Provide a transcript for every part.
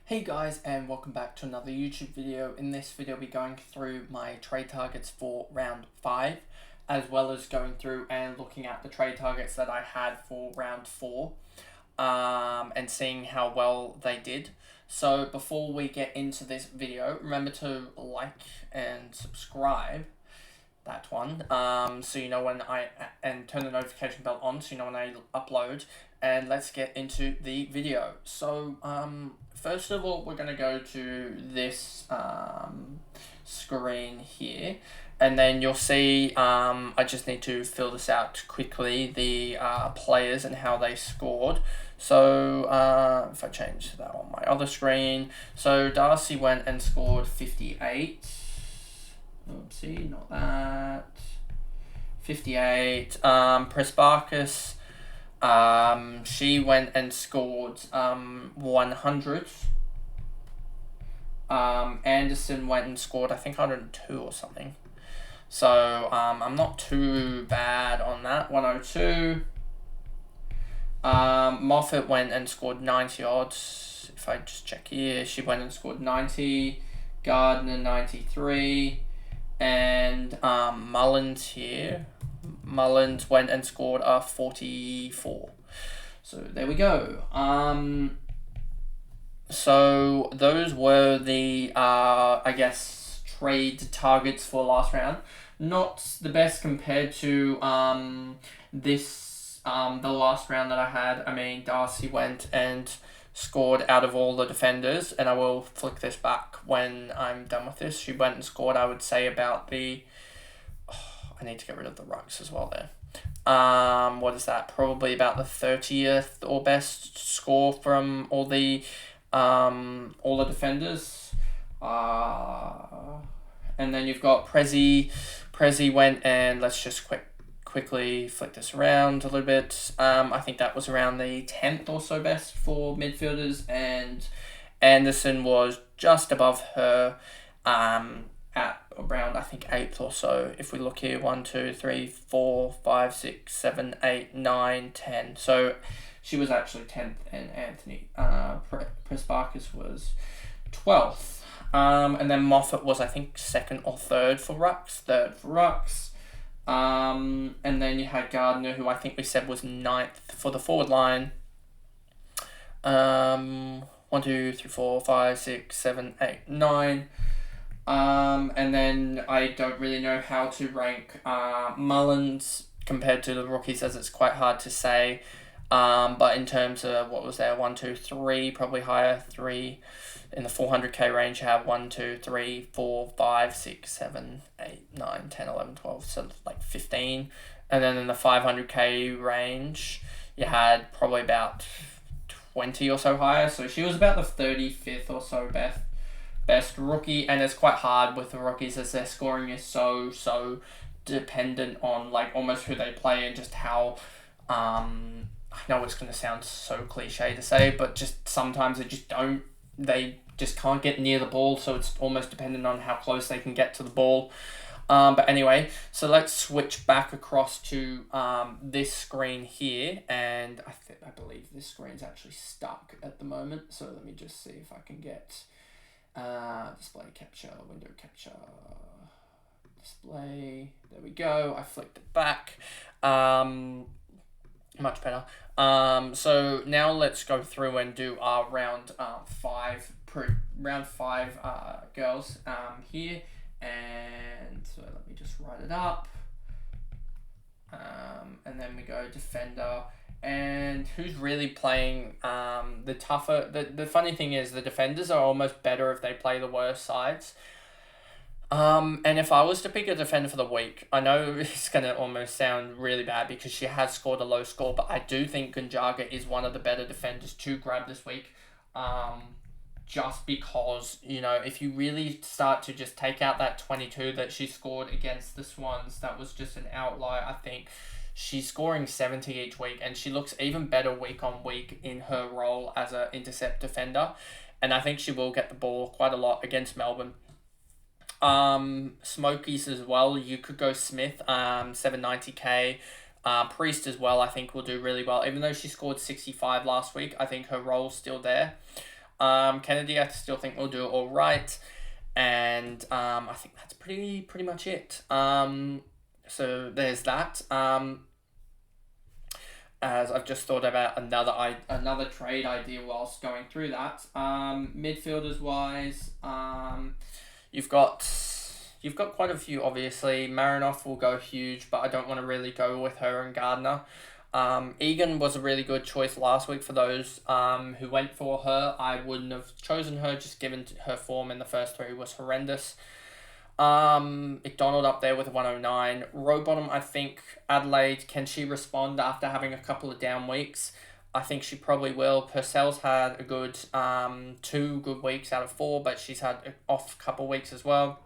Hey guys, and welcome back to another YouTube video. In this video, I'll be going through my trade targets for round 5, as well as going through and looking at the trade targets that I had for round 4, and seeing how well they did. So before we get into this video, remember to like and subscribe, that one, so you know when and turn the notification bell on so you know when I upload. And let's get into the video. So first of all, we're going to go to this screen here, and then you'll see I just need to fill this out quickly, the players and how they scored. So if I change that on my other screen, so Darcy went and scored 58. Oopsie, not that. 58. Presparkis, she went and scored 100. Anderson went and scored, I think, 102 or something. So I'm not too bad on that. 102. Moffat went and scored 90 odds. If I just check here, she went and scored 90. Gardner 93. And Mullins here. Mullins went and scored a 44. So there we go. So those were the I guess trade targets for last round. Not the best compared to this the last round that I had. I mean, Darcy went and scored out of all the defenders, and I will flick this back when I'm done with this. She went and scored, I would say, about the... I need to get rid of the Rucks as well there. What is that? Probably about the 30th or best score from all the defenders. And then you've got Prezi. Prezi went and let's just quickly flick this around a little bit. I think that was around the 10th or so best for midfielders, and Anderson was just above her at around, I think, 8th or so. If we look here, 1, 2, 3, 4, 5, 6, 7, 8, 9, 10. So she was actually 10th, and Anthony Presparkis was 12th. And then Moffat was, I think, 2nd or 3rd for Rucks. 3rd for Rucks. And then you had Gardner, who I think we said was 9th for the forward line. 1, 2, 3, 4, 5, 6, 7, 8, 9. And then I don't really know how to rank Mullins compared to the rookies, as it's quite hard to say. But in terms of what was there, 1, 2, 3, probably higher. 3 in the 400k range. You have 1, 2, 3, 4, 5, 6, 7, 8, 9, 10, 11, 12, so like 15. And then in the 500k range, you had probably about 20 or so higher. So she was about the 35th or so best rookie, and it's quite hard with the rookies as their scoring is so dependent on like almost who they play and just how I know it's going to sound so cliche to say, but just sometimes they just can't get near the ball, so it's almost dependent on how close they can get to the ball. But anyway, so let's switch back across to this screen here, and I believe this screen's actually stuck at the moment, so let me just see if I can get display capture, window capture, display. There we go. I flicked it back. Much better. So now let's go through and do our round 5 girls here, and so let me just write it up. And then we go defender. And who's really playing the tougher... The funny thing is the defenders are almost better if they play the worst sides. And if I was to pick a defender for the week, I know it's going to almost sound really bad because she has scored a low score, but I do think Gonjaga is one of the better defenders to grab this week. Just because, you know, if you really start to just take out that 22 that she scored against the Swans, that was just an outlier, I think. She's scoring 70 each week, and she looks even better week on week in her role as an intercept defender. And I think she will get the ball quite a lot against Melbourne. Smokies as well. You could go Smith, 790k. Priest as well, I think will do really well. Even though she scored 65 last week, I think her role's still there. Kennedy, I still think will do all right, and I think that's pretty much it. So there's that. As I've just thought about another trade idea whilst going through that. Midfielders wise, you've got quite a few. Obviously, Marinoff will go huge, but I don't want to really go with her and Gardner. Egan was a really good choice last week for those who went for her. I wouldn't have chosen her, just given her form in the first three was horrendous. McDonald up there with a 109. Rowbottom, I think Adelaide, can she respond after having a couple of down weeks? I think she probably will. Purcell's had a good 2 good weeks out of 4, but she's had an off couple weeks as well.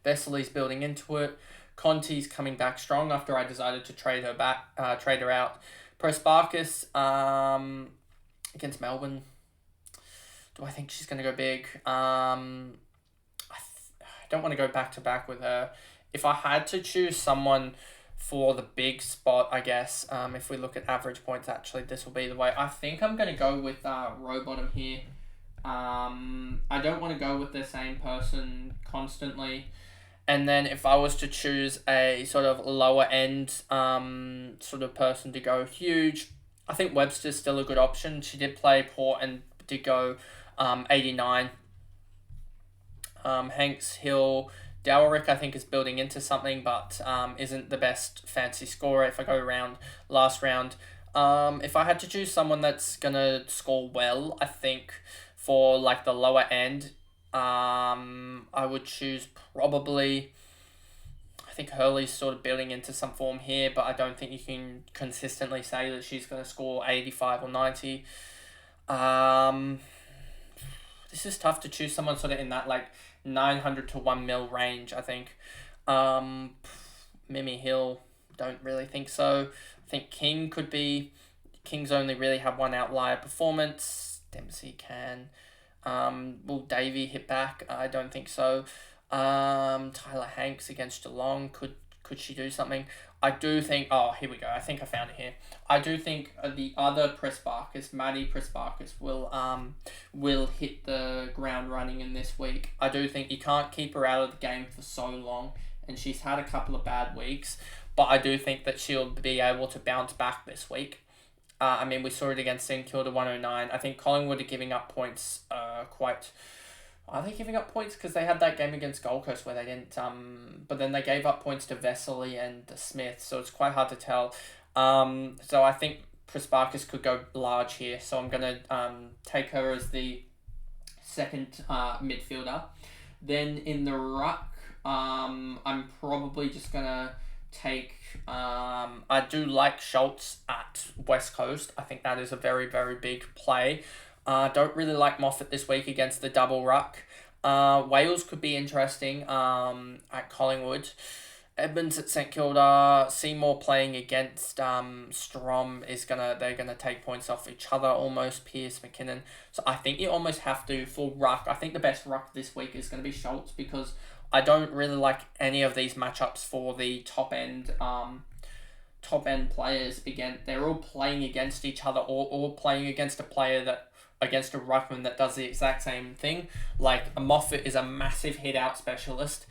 Vesely's building into it. Conti's coming back strong after I decided to trade her out. Pressbarkis against Melbourne. Do I think she's going to go big? I don't want to go back to back with her. If I had to choose someone for the big spot, I guess, if we look at average points, actually, this will be the way. I think I'm going to go with Rowbottom here. I don't want to go with the same person constantly. And then if I was to choose a sort of lower end sort of person to go huge, I think Webster's still a good option. She did play Port and did go 89. Hanks, Hill, Dowrick, I think is building into something, but isn't the best fancy scorer if I go last round. If I had to choose someone that's going to score well, I think for like the lower end, I would choose probably, I think Hurley's sort of building into some form here, but I don't think you can consistently say that she's going to score 85 or 90. This is tough to choose someone sort of in that like 900 to 1 mil range, I think. Mimi Hill, don't really think so. I think King's only really had one outlier performance. Dempsey can. Will Davey hit back? I don't think so. Tyler Hanks against Geelong, could she do something? I do think, here we go, I think I found it here. I do think the other Pressbarkis, Maddie Pressbarkis, will hit the ground running in this week. I do think you can't keep her out of the game for so long, and she's had a couple of bad weeks, but I do think that she'll be able to bounce back this week. We saw it against St Kilda 109. I think Collingwood are giving up points quite... Are they giving up points? Because they had that game against Gold Coast where they didn't... But then they gave up points to Vesely and Smith, so it's quite hard to tell. So I think Pressbarkis could go large here, so I'm going to take her as the second midfielder. Then in the ruck, I'm probably just going to take... I do like Schultz at West Coast. I think that is a very, very big play. Don't really like Moffat this week against the double ruck. Wales could be interesting at Collingwood. Edmonds at St Kilda. Seymour playing against Strom they're gonna take points off each other almost. Pearce, McKinnon. So I think you almost have to for ruck. I think the best ruck this week is gonna be Schultz because I don't really like any of these matchups for the top end players. Again, they're all playing against each other or all playing against a ruckman that does the exact same thing. Like, a Moffat is a massive hit-out specialist,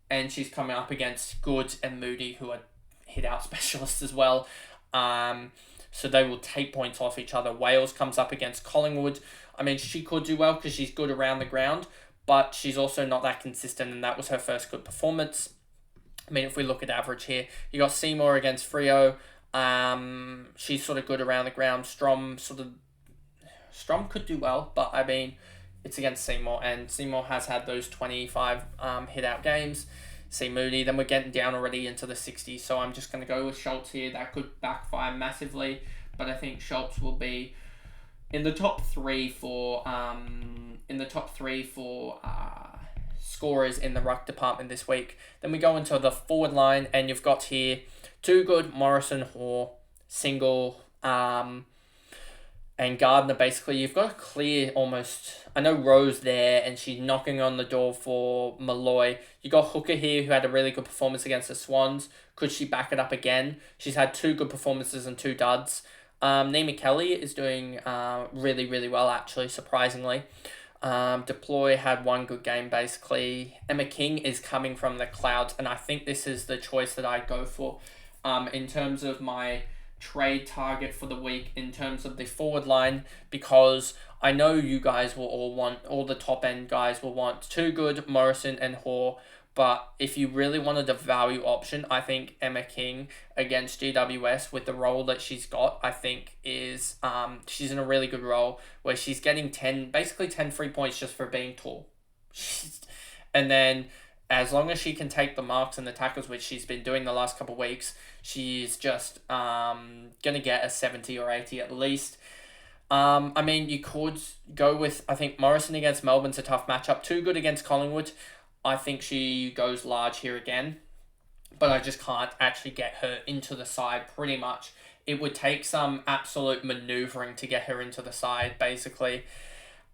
and she's coming up against Good and Moody, who are hit-out specialists as well. So they will take points off each other. Wales comes up against Collingwood. She could do well because she's good around the ground, but she's also not that consistent, and that was her first good performance. If we look at average here, you got Seymour against Freo. She's sort of good around the ground. Strom could do well, but it's against Seymour, and Seymour has had those 25 hit-out games. See Moody, then we're getting down already into the 60s, so I'm just going to go with Schultz here. That could backfire massively, but I think Schultz will be in the top three for scorers in the ruck department this week. Then we go into the forward line, and you've got here Too Good, Morrison, Hoare, Single, and Gardner. Basically, you've got a clear almost... I know Rose there, and she's knocking on the door for Malloy. You got Hooker here, who had a really good performance against the Swans. Could she back it up again? She's had 2 good performances and 2 duds. Nima Kelly is doing really, really well, actually, surprisingly. Deploy had one good game, basically. Emma King is coming from the clouds, and I think this is the choice that I go for in terms of my trade target for the week in terms of the forward line, because I know you guys will all the top end guys will want Too Good, Morrison, and Hoare. But if you really wanted a value option, I think Emma King against GWS with the role that she's got, I think is she's in a really good role where she's getting 10 free points just for being tall. And then as long as she can take the marks and the tackles, which she's been doing the last couple of weeks, she's just gonna get a 70 or 80 at least. I mean, you could go with, I think Morrison against Melbourne's a tough matchup. Too Good against Collingwood. I think she goes large here again, but I just can't actually get her into the side pretty much. It would take some absolute manoeuvring to get her into the side, basically,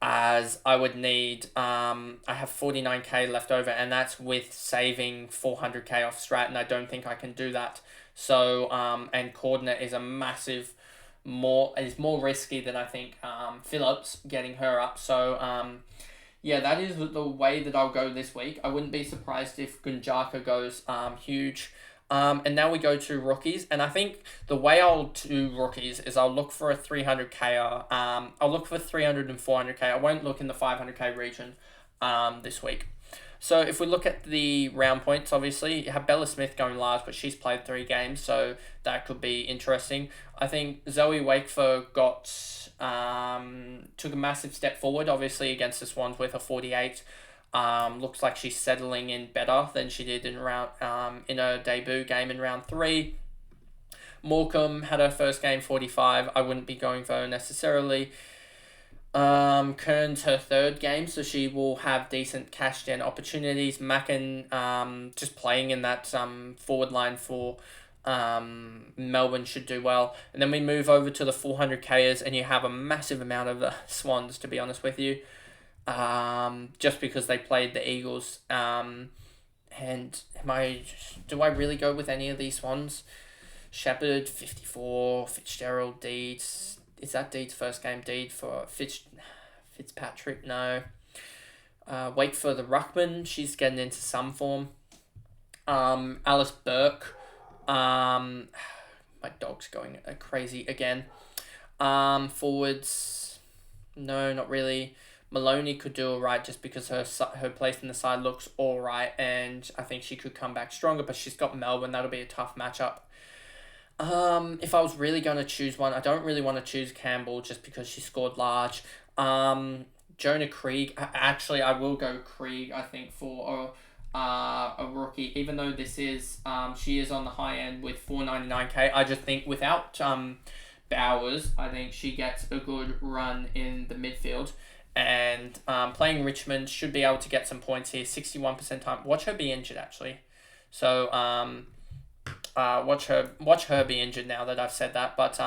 as I would need, I have 49k left over, and that's with saving 400k off strat, and I don't think I can do that. So, and coordinate is a massive, more risky than I think Phillips getting her up. So, yeah, that is the way that I'll go this week. I wouldn't be surprised if Gunjaka goes huge. And now we go to rookies, and I think the way I'll do rookies is I'll look for a 300k. I'll look for 300 and 400k. I won't look in the 500k region this week. So if we look at the round points, obviously you have Bella Smith going large, but she's played 3 games, so that could be interesting. I think Zoe Wakefer took a massive step forward, obviously against the Swans with a 48. Looks like she's settling in better than she did in her debut game in round 3. Morecambe had her first game 45. I wouldn't be going for her necessarily. Kearns her 3rd game, so she will have decent cash gen opportunities. Mackin just playing in that forward line for Melbourne should do well. And then we move over to the 400kers, and you have a massive amount of the Swans, to be honest with you. Just because they played the Eagles. And do I really go with any of these Swans? Shepherd, 54, Fitzgerald, Deeds. Is that Deeds' first game? Deed for Fitzpatrick? No. Wait for the Ruckman. She's getting into some form. Alice Burke. My dog's going crazy again. Forwards. No, not really. Maloney could do alright just because her place in the side looks alright, and I think she could come back stronger, but she's got Melbourne. That'll be a tough matchup. If I was really going to choose one, I don't really want to choose Campbell just because she scored large. Jonah Krieg. Actually, I will go Krieg, I think, for a rookie, even though this is she is on the high end with 499k. I just think without Bowers, I think she gets a good run in the midfield. And playing Richmond, should be able to get some points here. 61% time. Watch her be injured, actually. So watch her be injured now that I've said that. But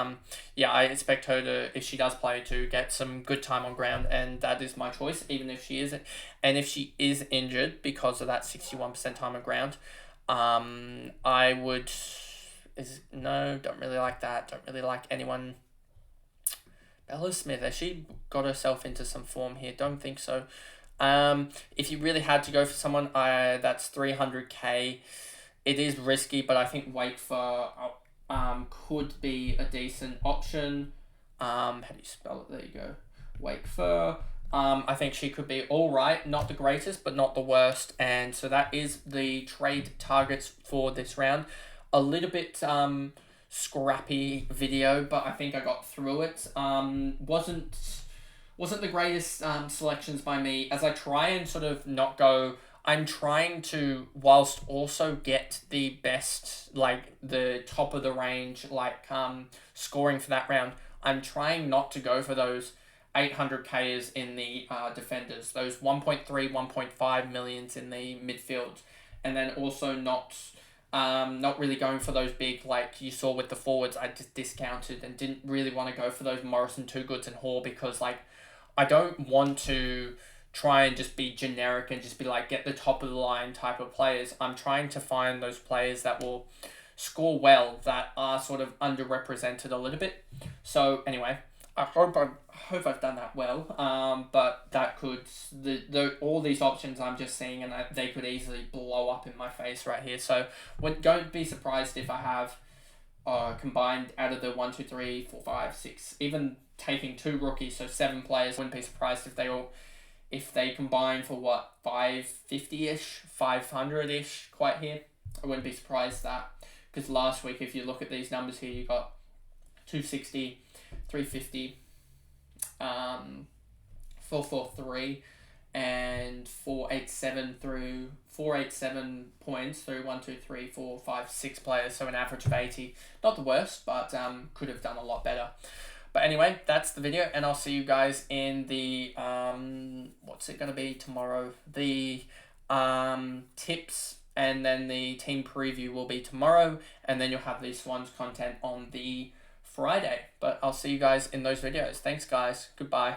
yeah, I expect her to, if she does play, to get some good time on ground, and that is my choice, even if she isn't. And if she is injured because of that 61% time on ground, I would don't really like that. Don't really like anyone. Bella Smith, has she got herself into some form here? Don't think so. If you really had to go for someone, that's 300k. It is risky, but I think Wakefer could be a decent option. How do you spell it? There you go. Wakefer. I think she could be all right. Not the greatest, but not the worst. And so that is the trade targets for this round. A little bit scrappy video, but I think I got through it. Wasn't the greatest selections by me, as I try and sort of not go. I'm trying to, whilst also get the best, like the top of the range, like scoring for that round. I'm trying not to go for those 800k's in the defenders, those 1.3, 1.5 millions in the midfield, and then also not really going for those big, like you saw with the forwards. I just discounted and didn't really want to go for those Morrison, Too Goods and Hoare, because like I don't want to try and just be generic and just be like get the top of the line type of players. I'm trying to find those players that will score well that are sort of underrepresented a little bit. So anyway, I hope I've done that well. But that could all these options I'm just seeing, and they could easily blow up in my face right here. So don't be surprised if I have combined out of the 1, 2, 3, 4, 5, 6, even taking 2 rookies, so 7 players. Wouldn't be surprised if they combine for 550-ish, 500-ish quite here. I wouldn't be surprised that, because last week, if you look at these numbers here, you got 260, 350, 443, and 487 points through 1, 2, 3, 4, 5, 6 players, so an average of 80. Not the worst, but could have done a lot better. But anyway, that's the video, and I'll see you guys in the what's it gonna be tomorrow? The tips, and then the team preview will be tomorrow, and then you'll have the Swans content on the Friday. But I'll see you guys in those videos. Thanks, guys. Goodbye.